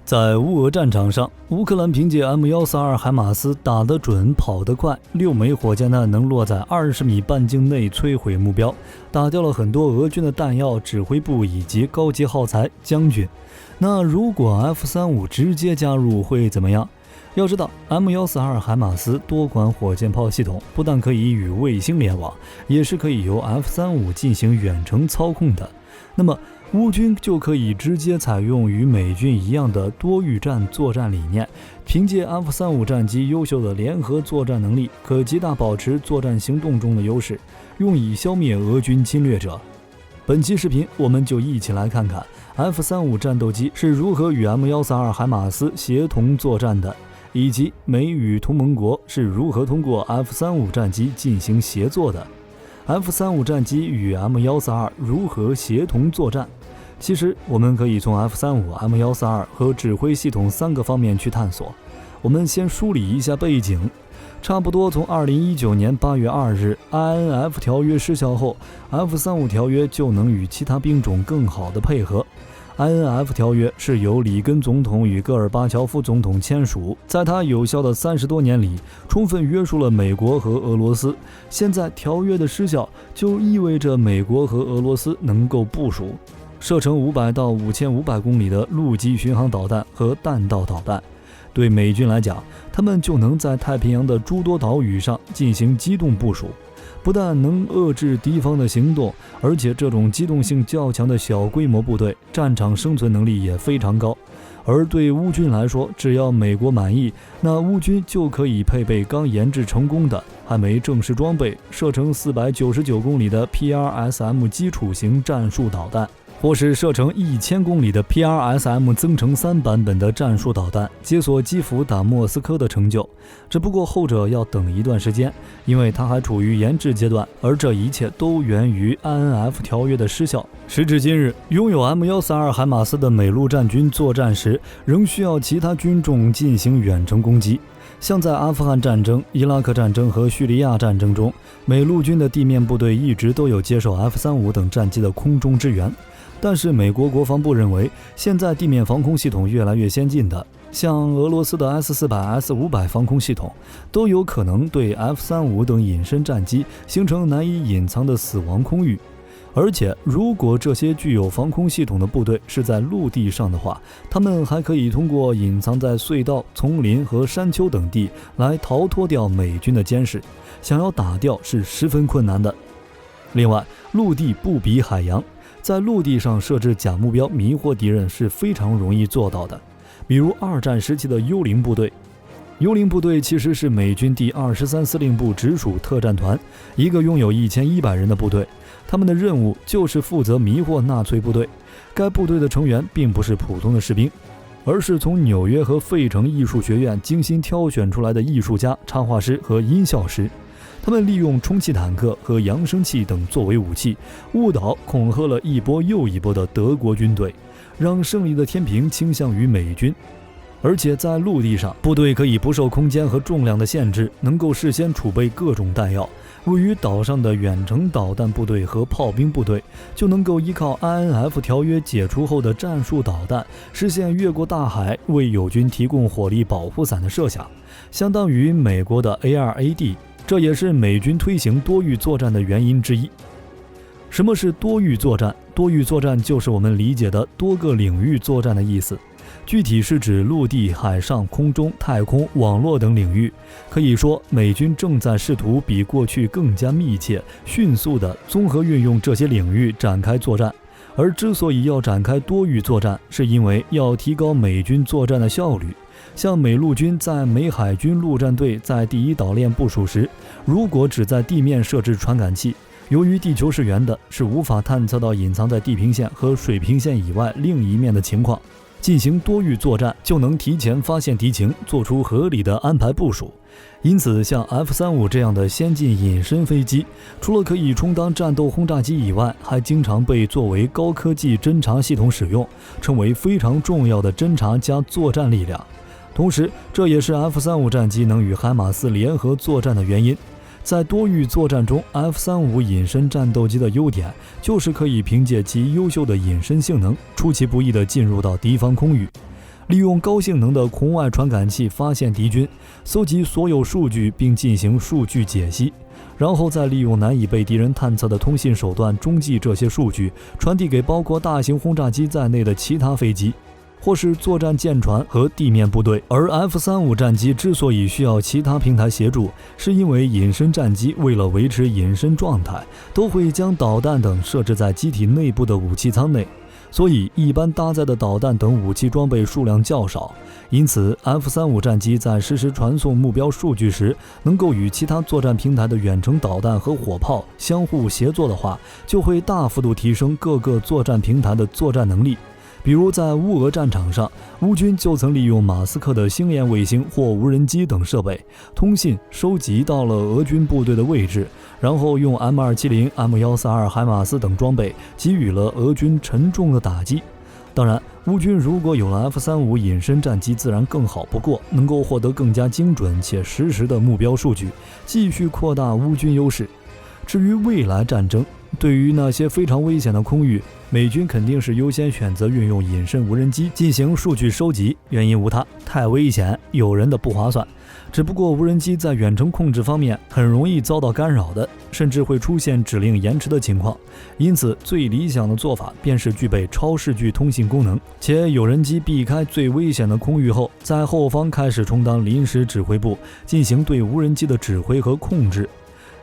在乌俄战场上，乌克兰凭借 M142海马斯打得准、跑得快，6枚火箭弹能落在20米半径内摧毁目标，打掉了很多俄军的弹药、指挥部以及高级耗材、将军。那如果 F-35直接加入会怎么样？要知道 M142海马斯多管火箭炮系统不但可以与卫星联网，也是可以由 F-35进行远程操控的。那么乌军就可以直接采用与美军一样的多域战作战理念，凭借 F-35战机优秀的联合作战能力，可极大保持作战行动中的优势，用以消灭俄军侵略者。本期视频我们就一起来看看 F-35战斗机是如何与 M142海马斯协同作战的，以及美与同盟国是如何通过 F-35战机进行协作的。F-35战机与 M142如何协同作战？其实我们可以从 F-35、M142和指挥系统3个方面去探索。我们先梳理一下背景。差不多从2019年8月2日 INF 条约失效后， F-35条约就能与其他兵种更好的配合。INF 条约是由里根总统与戈尔巴乔夫总统签署，在他有效的30多年里，充分约束了美国和俄罗斯。现在条约的失效，就意味着美国和俄罗斯能够部署射程500到5500公里的陆基巡航导弹和弹道导弹。对美军来讲，他们就能在太平洋的诸多岛屿上进行机动部署，不但能遏制敌方的行动，而且这种机动性较强的小规模部队战场生存能力也非常高。而对乌军来说，只要美国满意，那乌军就可以配备刚研制成功的还没正式装备射程499公里的 PRSM 基础型战术导弹，或是射程1000公里的 PRSM 增程3版本的战术导弹，解锁基辅打莫斯科的成就。只不过后者要等一段时间，因为它还处于研制阶段，而这一切都源于 INF 条约的失效。时至今日，拥有 M142海马斯的美陆战军作战时，仍需要其他军种进行远程攻击。像在阿富汗战争、伊拉克战争和叙利亚战争中，美陆军的地面部队一直都有接受 F-35等战机的空中支援。但是美国国防部认为，现在地面防空系统越来越先进的，像俄罗斯的 S-400、S-500 防空系统，都有可能对 F-35等隐身战机形成难以隐藏的死亡空域。而且如果这些具有防空系统的部队是在陆地上的话，他们还可以通过隐藏在隧道、丛林和山丘等地来逃脱掉美军的监视，想要打掉是十分困难的。另外，陆地不比海洋，在陆地上设置假目标迷惑敌人是非常容易做到的。比如二战时期的幽灵部队，幽灵部队其实是美军第23司令部直属特战团，一个拥有1100人的部队。他们的任务就是负责迷惑纳粹部队。该部队的成员并不是普通的士兵，而是从纽约和费城艺术学院精心挑选出来的艺术家、插画师和音效师。他们利用充气坦克和扬声器等作为武器，误导恐吓了一波又一波的德国军队，让胜利的天平倾向于美军。而且在陆地上，部队可以不受空间和重量的限制，能够事先储备各种弹药。位于岛上的远程导弹部队和炮兵部队就能够依靠 INF 条约解除后的战术导弹，实现越过大海为友军提供火力保护伞的设想，相当于美国的 A2AD。这也是美军推行多域作战的原因之一。什么是多域作战？多域作战就是我们理解的多个领域作战的意思，具体是指陆地、海上、空中、太空、网络等领域。可以说，美军正在试图比过去更加密切、迅速地综合运用这些领域展开作战。而之所以要展开多域作战，是因为要提高美军作战的效率。像美陆军在美海军陆战队在第一岛链部署时，如果只在地面设置传感器，由于地球是圆的，是无法探测到隐藏在地平线和水平线以外另一面的情况。进行多域作战就能提前发现敌情，做出合理的安排部署。因此像 F-35这样的先进隐身飞机，除了可以充当战斗轰炸机以外，还经常被作为高科技侦察系统使用，成为非常重要的侦察加作战力量。同时，这也是 F-35战机能与海马斯联合作战的原因。在多域作战中， F-35隐身战斗机的优点就是可以凭借其优秀的隐身性能，出其不意地进入到敌方空域。利用高性能的红外传感器发现敌军，搜集所有数据并进行数据解析，然后再利用难以被敌人探测的通信手段中继这些数据，传递给包括大型轰炸机在内的其他飞机，或是作战舰船和地面部队。而 F-35战机之所以需要其他平台协助，是因为隐身战机为了维持隐身状态，都会将导弹等设置在机体内部的武器舱内，所以一般搭载的导弹等武器装备数量较少。因此 F-35战机在实时传送目标数据时，能够与其他作战平台的远程导弹和火炮相互协作的话，就会大幅度提升各个作战平台的作战能力。比如在乌俄战场上，乌军就曾利用马斯克的星链卫星或无人机等设备，通信收集到了俄军部队的位置，然后用 M270、M142海马斯等装备给予了俄军沉重的打击。当然，乌军如果有了 F-35隐身战机，自然更好不过，能够获得更加精准且实时的目标数据，继续扩大乌军优势。至于未来战争，对于那些非常危险的空域，美军肯定是优先选择运用隐身无人机进行数据收集，原因无他，太危险，有人的不划算。只不过无人机在远程控制方面很容易遭到干扰的，甚至会出现指令延迟的情况，因此最理想的做法便是具备超视距通信功能，且有人机避开最危险的空域后，在后方开始充当临时指挥部，进行对无人机的指挥和控制。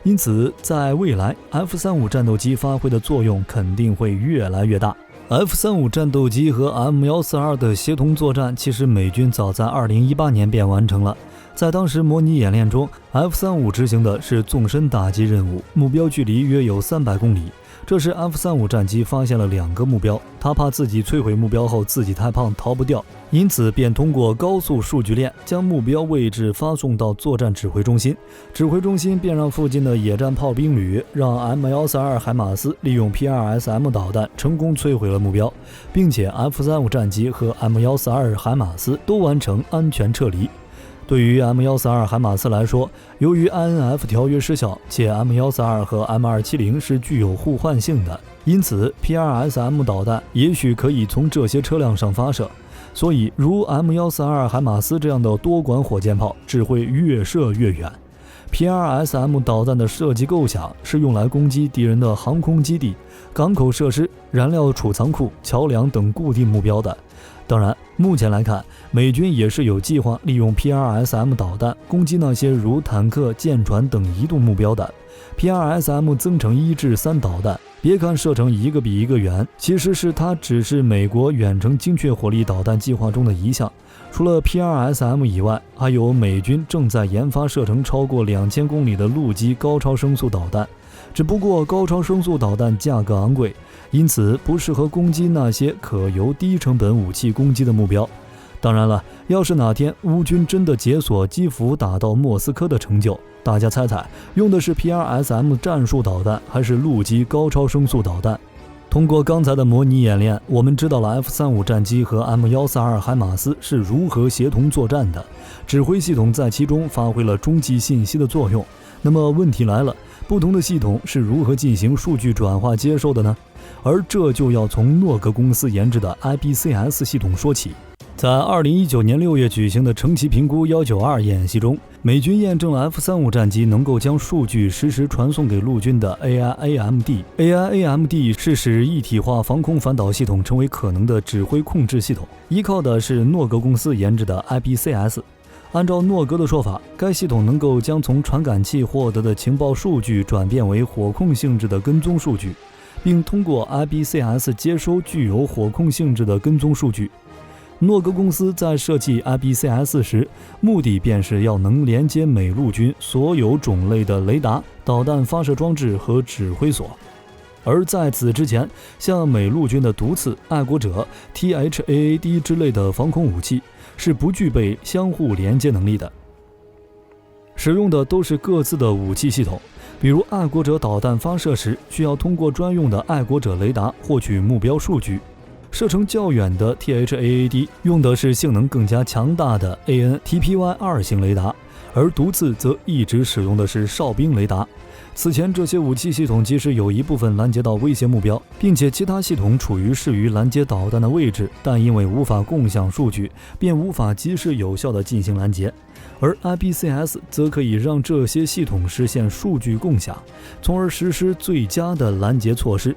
因此在未来 F-35战斗机发挥的作用肯定会越来越大。F-35战斗机和 M142的协同作战，其实美军早在2018年便完成了。在当时模拟演练中， F-35执行的是纵深打击任务，目标距离约有300公里。这时 F-35战机发现了2个目标，他怕自己摧毁目标后自己太胖逃不掉，因此便通过高速数据链将目标位置发送到作战指挥中心，指挥中心便让附近的野战炮兵旅让 M142海马斯利用 PRSM 导弹成功摧毁了目标，并且 F-35战机和 M142海马斯都完成安全撤离。对于 M142海马斯来说，由于 INF 条约失效，且 M142和 M270是具有互换性的，因此 PRSM 导弹也许可以从这些车辆上发射，所以如 M142海马斯这样的多管火箭炮只会越射越远。PRSM 导弹的设计构想是用来攻击敌人的航空基地、港口设施、燃料储藏库、桥梁等固定目标的。当然，目前来看，美军也是有计划利用 PRSM 导弹攻击那些如坦克、舰船等移动目标的。PRSM 增程1至3导弹，别看射程一个比一个远，其实是它只是美国远程精确火力导弹计划中的一项。除了 PRSM 以外，还有美军正在研发射程超过2000公里的陆基高超声速导弹，只不过高超声速导弹价格昂贵，因此不适合攻击那些可由低成本武器攻击的目标。当然了，要是哪天乌军真的解锁基辅打到莫斯科的成就，大家猜猜用的是 PRSM 战术导弹还是陆基高超声速导弹？通过刚才的模拟演练，我们知道了 F-35战机和 M142海马斯是如何协同作战的，指挥系统在其中发挥了中继信息的作用。那么问题来了，不同的系统是如何进行数据转化接收的呢？而这就要从诺格公司研制的 IBCS 系统说起。在2019年6月举行的乘骑评估192演习中，美军验证了 F-35战机能够将数据实时传送给陆军的 AI-AMD。AI-AMD 是使一体化防空反导系统成为可能的指挥控制系统，依靠的是诺格公司研制的 IBCS。按照诺格的说法，该系统能够将从传感器获得的情报数据转变为火控性质的跟踪数据，并通过 IBCS 接收具有火控性质的跟踪数据。诺格公司在设计 IBCS 时，目的便是要能连接美陆军所有种类的雷达、导弹发射装置和指挥所。而在此之前，像美陆军的毒刺、爱国者、THAAD 之类的防空武器是不具备相互连接能力的，使用的都是各自的武器系统。比如爱国者导弹发射时，需要通过专用的爱国者雷达获取目标数据。射程较远的 THAAD 用的是性能更加强大的 AN-TPY2 型雷达，而毒刺则一直使用的是哨兵雷达。此前这些武器系统即使有一部分拦截到威胁目标，并且其他系统处于适于拦截导弹的位置，但因为无法共享数据，便无法及时有效地进行拦截。而 IBCS 则可以让这些系统实现数据共享，从而实施最佳的拦截措施。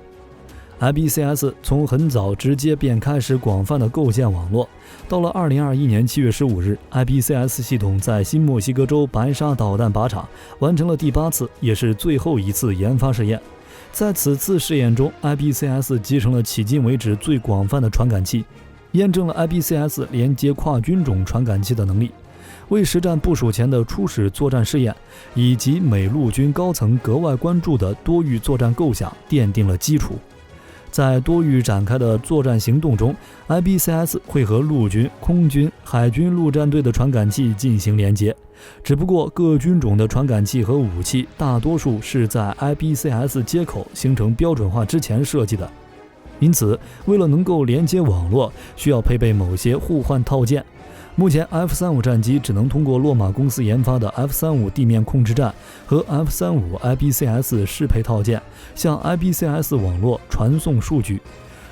IBCS 从很早直接便开始广泛的构建网络，到了2021年7月15日 ，IBCS 系统在新墨西哥州白沙导弹靶场完成了第8次，也是最后一次研发试验。在此次试验中 ，IBCS 集成了迄今为止最广泛的传感器，验证了 IBCS 连接跨军种传感器的能力，为实战部署前的初始作战试验以及美陆军高层格外关注的多域作战构想奠定了基础。在多域展开的作战行动中 ，IBCS 会和陆军、空军、海军陆战队的传感器进行连接。只不过各军种的传感器和武器大多数是在 IBCS 接口形成标准化之前设计的，因此为了能够连接网络，需要配备某些互换套件。目前 F-35 战机只能通过洛马公司研发的 F-35 地面控制站和 F-35 IBCS 适配套件向 IBCS 网络传送数据，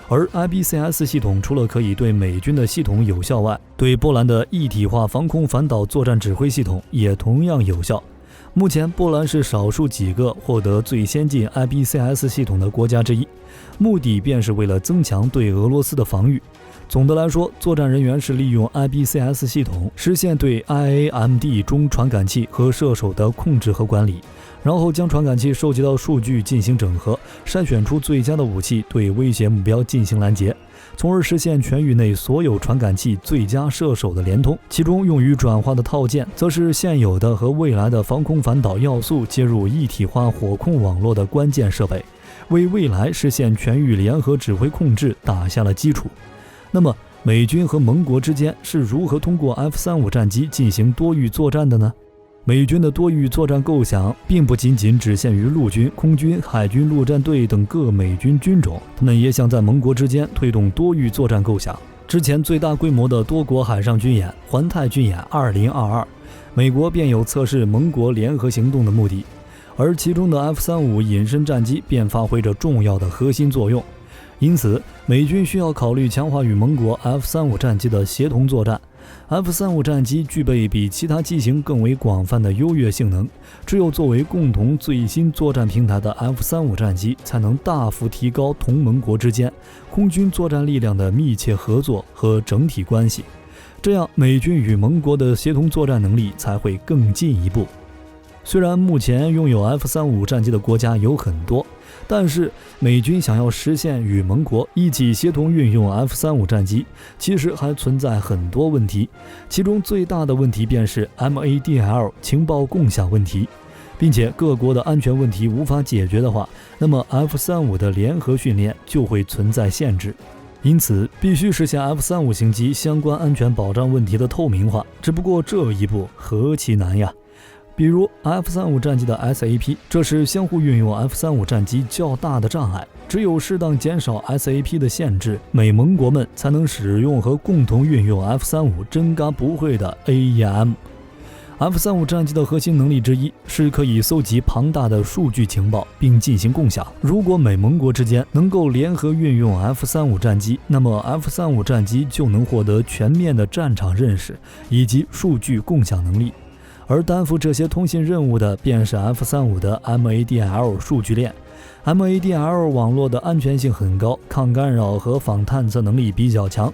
而 IBCS 系统除了可以对美军的系统有效外，对波兰的一体化防空反导作战指挥系统也同样有效。目前波兰是少数几个获得最先进 IBCS 系统的国家之一，目的便是为了增强对俄罗斯的防御。总的来说，作战人员是利用 IBCS 系统实现对 IAMD 中传感器和射手的控制和管理，然后将传感器收集到数据进行整合，筛选出最佳的武器对威胁目标进行拦截，从而实现全域内所有传感器最佳射手的连通。其中用于转化的套件，则是现有的和未来的防空反导要素接入一体化火控网络的关键设备，为未来实现全域联合指挥控制打下了基础。那么，美军和盟国之间是如何通过 F-35 战机进行多域作战的呢？美军的多域作战构想并不仅仅只限于陆军、空军、海军陆战队等各美军军种，他们也想在盟国之间推动多域作战构想。之前最大规模的多国海上军演环太军演2022，美国便有测试盟国联合行动的目的，而其中的 F-35 隐身战机便发挥着重要的核心作用。因此，美军需要考虑强化与盟国 F-35 战机的协同作战。F-35 战机具备比其他机型更为广泛的优越性能，只有作为共同最新作战平台的 F-35 战机，才能大幅提高同盟国之间空军作战力量的密切合作和整体关系，这样美军与盟国的协同作战能力才会更进一步。虽然目前拥有 F-35 战机的国家有很多，但是美军想要实现与盟国一起协同运用 F-35 战机，其实还存在很多问题，其中最大的问题便是 MADL 情报共享问题，并且各国的安全问题无法解决的话，那么 F-35 的联合训练就会存在限制。因此，必须实现 F-35 型机相关安全保障问题的透明化，只不过这一步何其难呀！比如 F-35 战机的 SAP， 这是相互运用 F-35 战机较大的障碍，只有适当减少 SAP 的限制，美盟国们才能使用和共同运用 F-35真嘎不会的 AEM。F-35 战机的核心能力之一是可以搜集庞大的数据情报并进行共享。如果美盟国之间能够联合运用 F-35 战机，那么 F-35 战机就能获得全面的战场认识以及数据共享能力。而担负这些通信任务的便是 F-35 的 MADL 数据链。MADL 网络的安全性很高，抗干扰和仿探测能力比较强，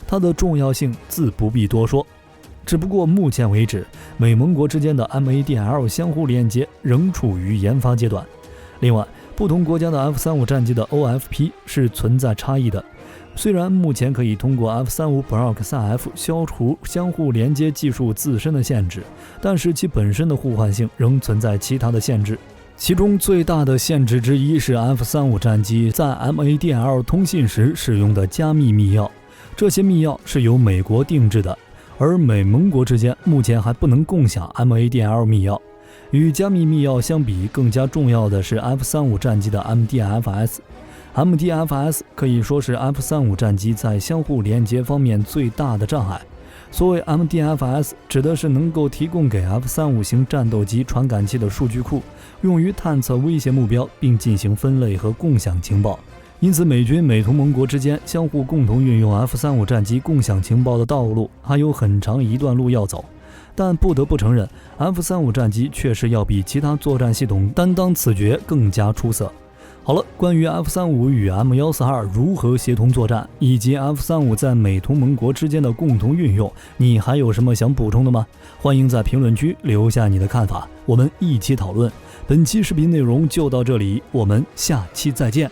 它的重要性自不必多说。只不过目前为止，美盟国之间的 MADL 相互连接仍处于研发阶段。另外，不同国家的 F-35 战机的 OFP 是存在差异的。虽然目前可以通过 F-35 Block-SAF 消除相互连接技术自身的限制，但是其本身的互换性仍存在其他的限制。其中最大的限制之一是 F-35 战机在 MADL 通信时使用的加密密钥，这些密钥是由美国定制的，而美盟国之间目前还不能共享 MADL 密钥。与加密密钥相比，更加重要的是 F-35 战机的 MDFS。MDFS 可以说是 F-35 战机在相互连接方面最大的障碍。所谓 MDFS 指的是能够提供给 F-35型战斗机传感器的数据库，用于探测威胁目标并进行分类和共享情报。因此，美军美同盟国之间相互共同运用 F-35战机共享情报的道路还有很长一段路要走。但不得不承认， F-35战机确实要比其他作战系统担当此角更加出色。好了，关于 F-35与 M142如何协同作战，以及 F-35在美同盟国之间的共同运用，你还有什么想补充的吗？欢迎在评论区留下你的看法，我们一起讨论。本期视频内容就到这里，我们下期再见。